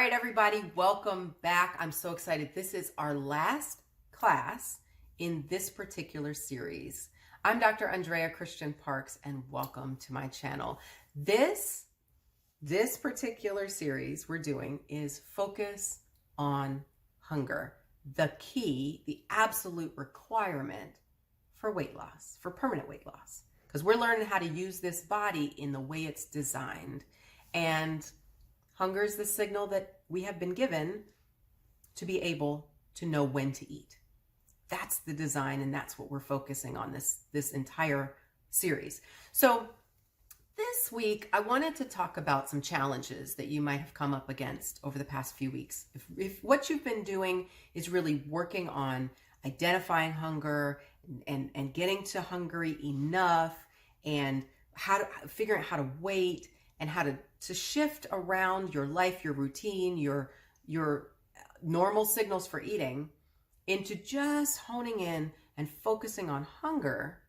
right, everybody, welcome back. I'm so excited. This is our last class in this particular series. I'm Dr. Andrea Christian Parks, and welcome to my channel. This particular series we're doing is focus on hunger, the key, the absolute requirement for weight loss, for permanent weight loss, because we're learning how to use this body in the way it's designed. And hunger is the signal that we have been given to be able to know when to eat. That's the design, and that's what we're focusing on this entire series. So this week, I wanted to talk about some challenges that you might have come up against over the past few weeks. If what you've been doing is really working on identifying hunger and getting to hungry enough, and figuring out how to wait, and how to shift around your life, your routine, your normal signals for eating into just honing in and focusing on hunger,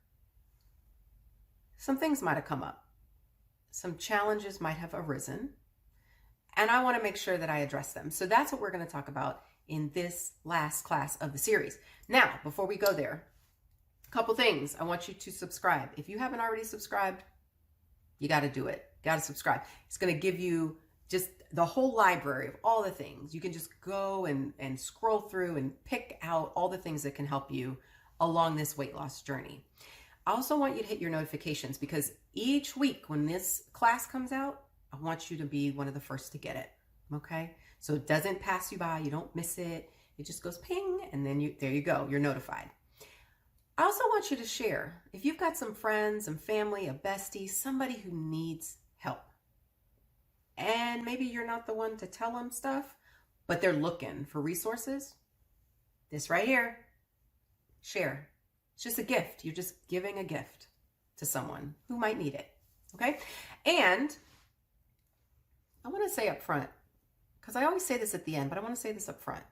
some things might have come up. Some challenges might have arisen, and I want to make sure that I address them. So that's what we're going to talk about in this last class of the series. Now, before we go there, a couple things. I want you to subscribe. If you haven't already subscribed, you got to do it. Got to subscribe. It's going to give you just the whole library of all the things. You can just go and scroll through and pick out all the things that can help you along this weight loss journey. I also want you to hit your notifications, because each week when this class comes out, I want you to be one of the first to get it. Okay? So it doesn't pass you by. You don't miss it. It just goes ping, and then there you go. You're notified. I also want you to share. If you've got some friends, some family, a bestie, somebody who needs help, and maybe you're not the one to tell them stuff, but they're looking for resources, this right here, share. It's just a gift. You're just giving a gift to someone who might need it, okay? And I want to say up front, because I always say this at the end, but I want to say this up front.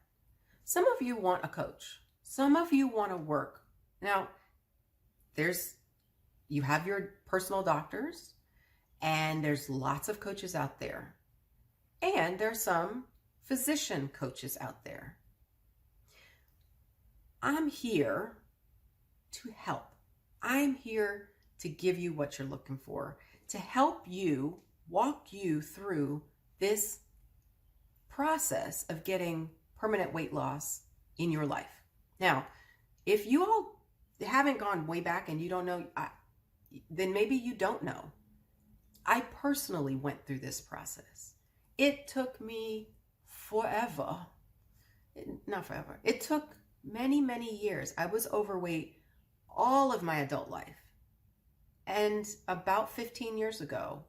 Some of you want a coach. Some of you want to work. Now, you have your personal doctors, and there's lots of coaches out there. And there's some physician coaches out there. I'm here to help. I'm here to give you what you're looking for, to help you, walk you through this process of getting permanent weight loss in your life. Now, if you all haven't gone way back and you don't know, then maybe you don't know. I personally went through this process. It took me forever. Not forever. It took many, many years. I was overweight all of my adult life. And about 15 years ago,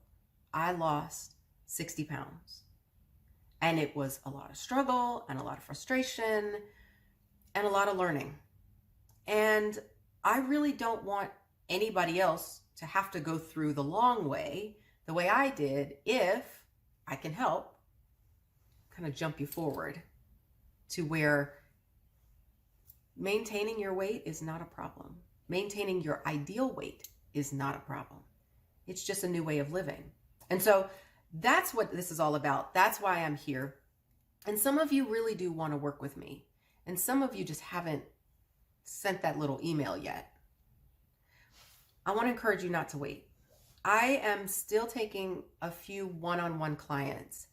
I lost 60 pounds. And it was a lot of struggle and a lot of frustration and a lot of learning. And I really don't want anybody else to have to go through the long way, the way I did. If I can help kind of jump you forward to where maintaining your weight is not a problem. Maintaining your ideal weight is not a problem. It's just a new way of living. And so that's what this is all about. That's why I'm here. And some of you really do want to work with me. And some of you just haven't sent that little email yet. I want to encourage you not to wait. I am still taking a few one-on-one clients,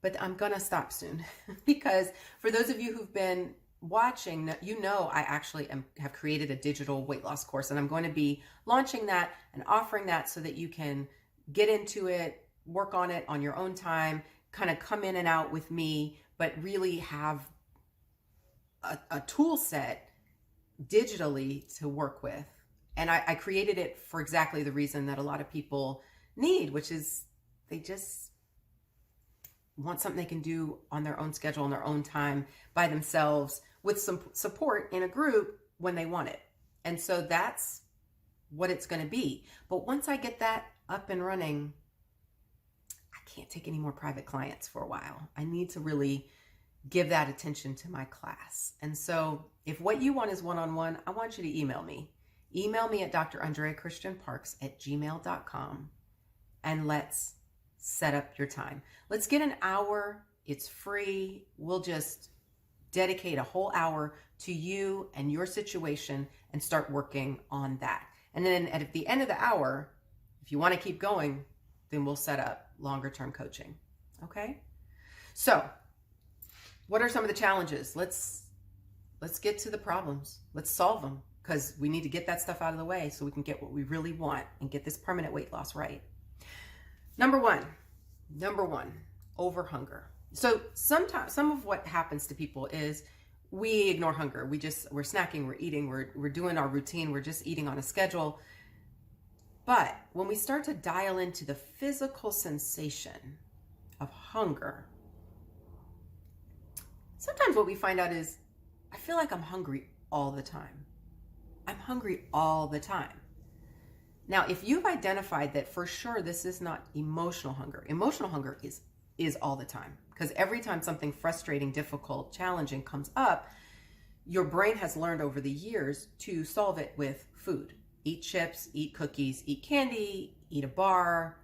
but I'm going to stop soon because for those of you who've been watching, you know I actually have created a digital weight loss course, and I'm going to be launching that and offering that so that you can get into it, work on it on your own time, kind of come in and out with me, but really have a tool set digitally to work with. And I created it for exactly the reason that a lot of people need, which is they just want something they can do on their own schedule, on their own time, by themselves, with some support in a group when they want it. And so that's what it's going to be. But once I get that up and running, I can't take any more private clients for a while. I need to really give that attention to my class. And so if what you want is one-on-one, I want you to email me. Email me at drandreachristianparks@gmail.com, and let's set up your time. Let's get an hour It's free. We'll just dedicate a whole hour to you and your situation and start working on that. And then at the end of the hour, if you want to keep going, then we'll set up longer term coaching. Okay? So, what are some of the challenges? Let's get to the problems. Let's solve them, because we need to get that stuff out of the way so we can get what we really want and get this permanent weight loss right. Number one, over hunger. So sometimes some of what happens to people is we ignore hunger. We're snacking, we're eating, we're doing our routine, we're just eating on a schedule. But when we start to dial into the physical sensation of hunger, sometimes what we find out is, I feel like I'm hungry all the time. I'm hungry all the time. Now, if you've identified that for sure this is not emotional hunger is all the time. Because every time something frustrating, difficult, challenging comes up, your brain has learned over the years to solve it with food. Eat chips, eat cookies, eat candy, eat a bar,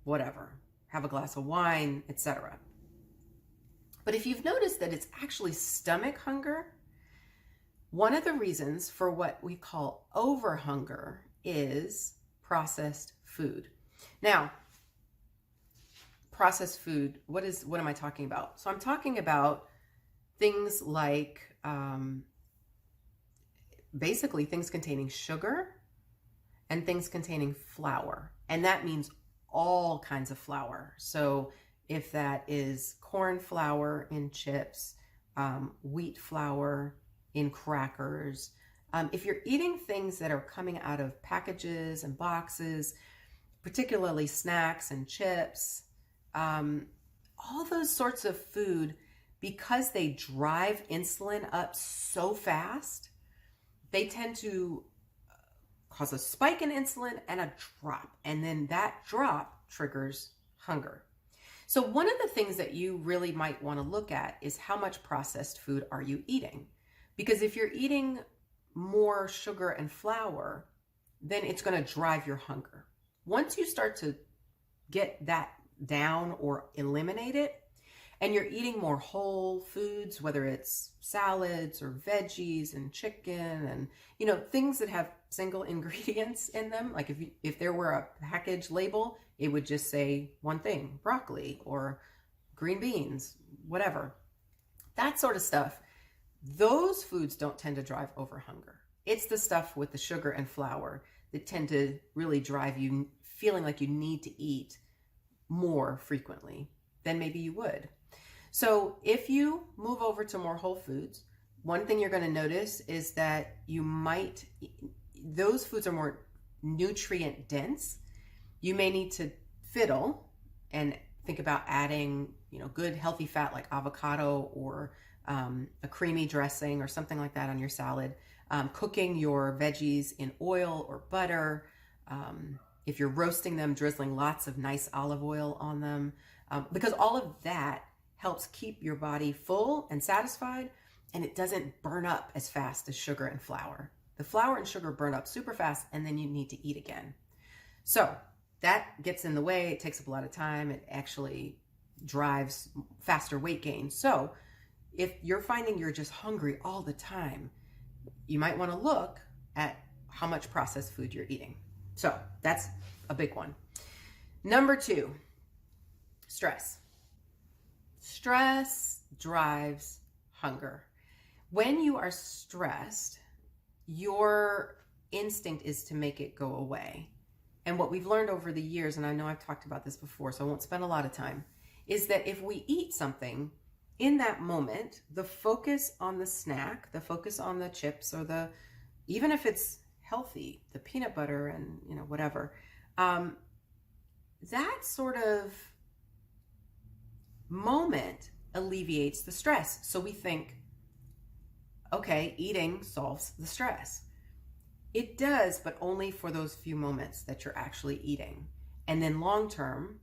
whatever. Have a glass of wine, etc. But if you've noticed that it's actually stomach hunger, one of the reasons for what we call overhunger is processed food. Now, processed food, what am I talking about? So I'm talking about things like basically things containing sugar and things containing flour. And that means all kinds of flour. So if that is corn flour in chips, wheat flour in crackers, if you're eating things that are coming out of packages and boxes, particularly snacks and chips, all those sorts of food, because they drive insulin up so fast, they tend to cause a spike in insulin and a drop. And then that drop triggers hunger. So one of the things that you really might want to look at is how much processed food are you eating? Because if you're eating more sugar and flour, then it's going to drive your hunger. Once you start to get that down or eliminate it, and you're eating more whole foods, whether it's salads or veggies and chicken and, things that have single ingredients in them. Like if there were a package label, it would just say one thing, broccoli or green beans, whatever. That sort of stuff. Those foods don't tend to drive over hunger. It's the stuff with the sugar and flour that tend to really drive you feeling like you need to eat more frequently than maybe you would. So if you move over to more whole foods, one thing you're going to notice is that those foods are more nutrient dense. You may need to fiddle and think about adding, good healthy fat like avocado or a creamy dressing or something like that on your salad. Cooking your veggies in oil or butter. If you're roasting them, drizzling lots of nice olive oil on them. Because all of that helps keep your body full and satisfied, and it doesn't burn up as fast as sugar and flour. The flour and sugar burn up super fast, and then you need to eat again. So that gets in the way. It takes up a lot of time. It actually drives faster weight gain. So if you're finding you're just hungry all the time, you might want to look at how much processed food you're eating. So that's a big one. Number 2, stress. Stress drives hunger. When you are stressed, your instinct is to make it go away. And what we've learned over the years, and I know I've talked about this before, so I won't spend a lot of time, is that if we eat something in that moment, the focus on the snack, the focus on the chips or even if it's healthy, the peanut butter and whatever, that sort of moment alleviates the stress. So we think, okay, eating solves the stress. It does, but only for those few moments that you're actually eating. And then long term,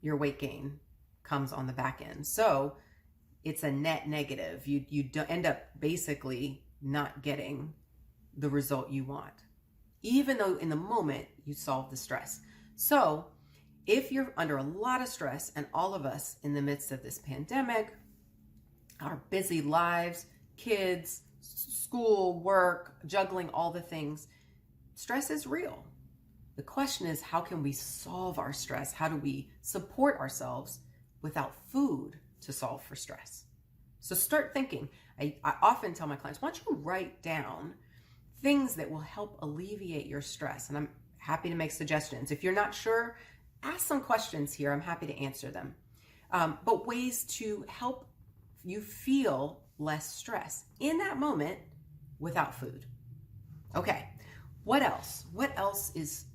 your weight gain comes on the back end. So it's a net negative. You end up basically not getting the result you want, even though in the moment you solve the stress. So if you're under a lot of stress, and all of us in the midst of this pandemic, our busy lives, kids, school, work, juggling all the things, stress is real. The question is, how can we solve our stress? How do we support ourselves without food to solve for stress? So start thinking. I often tell my clients, why don't you write down things that will help alleviate your stress? And I'm happy to make suggestions. If you're not sure, ask some questions here. I'm happy to answer them. But ways to help you feel less stress in that moment without food. Okay, what else? What else is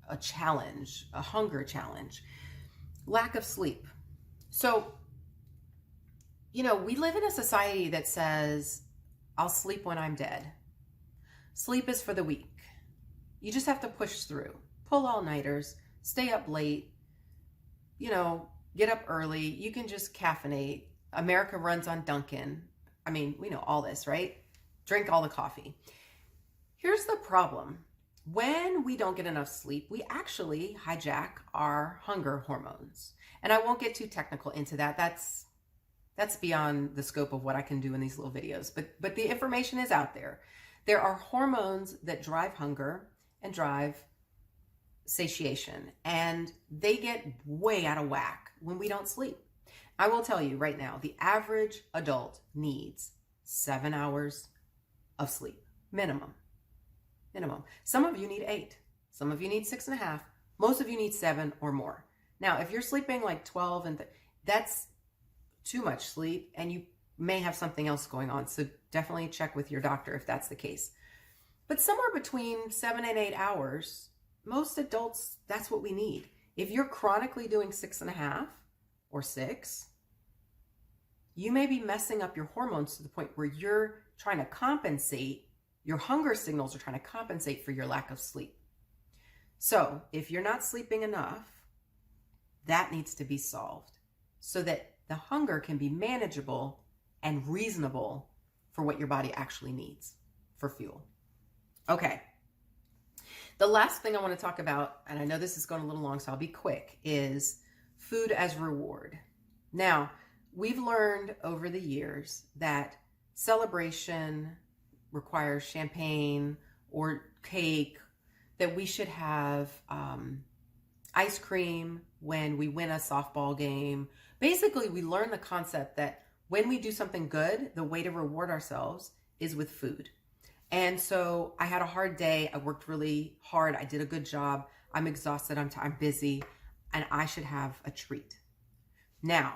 a challenge, a hunger challenge? Lack of sleep. So, we live in a society that says, I'll sleep when I'm dead. Sleep is for the weak. You just have to push through, pull all-nighters, stay up late, get up early. You can just caffeinate. America runs on Dunkin'. I mean, we know all this, right? Drink all the coffee. Here's the problem. When we don't get enough sleep, we actually hijack our hunger hormones. And I won't get too technical into that. That's beyond the scope of what I can do in these little videos. But the information is out there. There are hormones that drive hunger and drive satiation, and they get way out of whack when we don't sleep. I will tell you right now, the average adult needs 7 hours of sleep, minimum. Some of you need 8. Some of you need 6.5. Most of you need 7 or more. Now, if you're sleeping like 12 that's too much sleep, and you may have something else going on. So definitely check with your doctor if that's the case. But somewhere between 7 and 8 hours, most adults, that's what we need. If you're chronically doing 6.5 or 6, you may be messing up your hormones to the point where you're trying to compensate. Your hunger signals are trying to compensate for your lack of sleep. So if you're not sleeping enough, that needs to be solved so that the hunger can be manageable and reasonable for what your body actually needs for fuel. Okay. The last thing I want to talk about, and I know this is going a little long, so I'll be quick, is food as reward. Now, we've learned over the years that celebration requires champagne or cake, that we should have ice cream when we win a softball game. Basically, we learn the concept that when we do something good, the way to reward ourselves is with food. And so I had a hard day. I worked really hard. I did a good job. I'm exhausted. I'm busy, and I should have a treat. Now,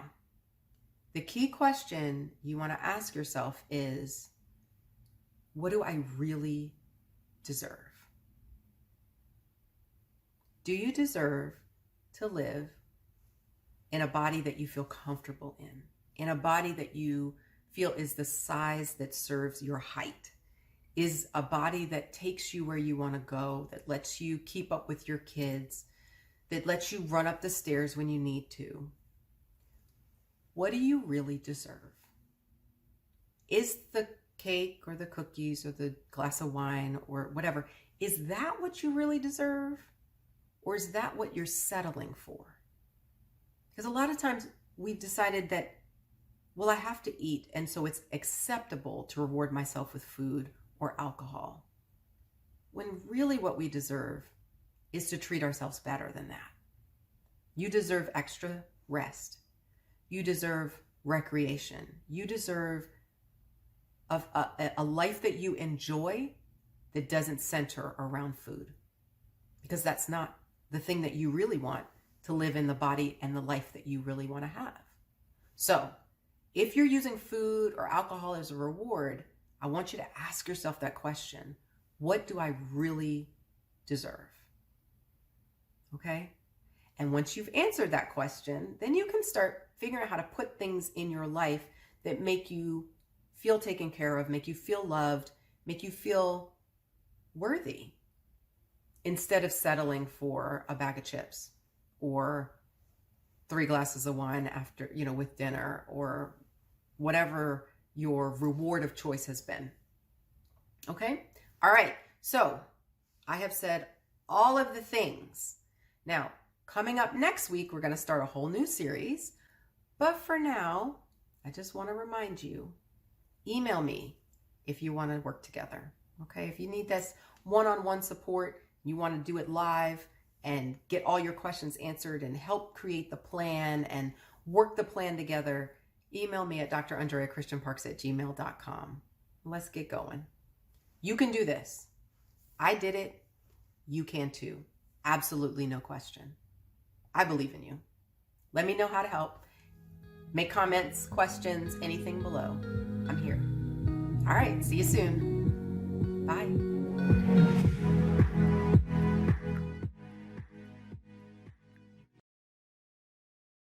the key question you want to ask yourself is, what do I really deserve? Do you deserve to live in a body that you feel comfortable in a body that you feel is the size that serves your height, is a body that takes you where you want to go, that lets you keep up with your kids, that lets you run up the stairs when you need to? What do you really deserve? Is the cake or the cookies or the glass of wine or whatever, is that what you really deserve? Or is that what you're settling for? Because a lot of times we've decided that, well, I have to eat, and so it's acceptable to reward myself with food or alcohol. When really what we deserve is to treat ourselves better than that. You deserve extra rest. You deserve recreation. You deserve a life that you enjoy that doesn't center around food. Because that's not the thing that you really want to live in, the body and the life that you really want to have. So if you're using food or alcohol as a reward, I want you to ask yourself that question. What do I really deserve? Okay? And once you've answered that question, then you can start figuring out how to put things in your life that make you feel taken care of, make you feel loved, make you feel worthy, instead of settling for a bag of chips or 3 glasses of wine after, with dinner, or whatever your reward of choice has been. Okay? All right. So I have said all of the things. Now, Coming up next week, we're going to start a whole new series. But for now, I just want to remind you, email me if you want to work together. Okay, if you need this one-on-one support, you want to do it live and get all your questions answered and help create the plan and work the plan together, email me at drandreachristianparks@gmail.com. Let's get going. You can do this. I did it. You can too. Absolutely no question. I believe in you. Let me know how to help. Make comments, questions, anything below. I'm here. All right. See you soon. Bye.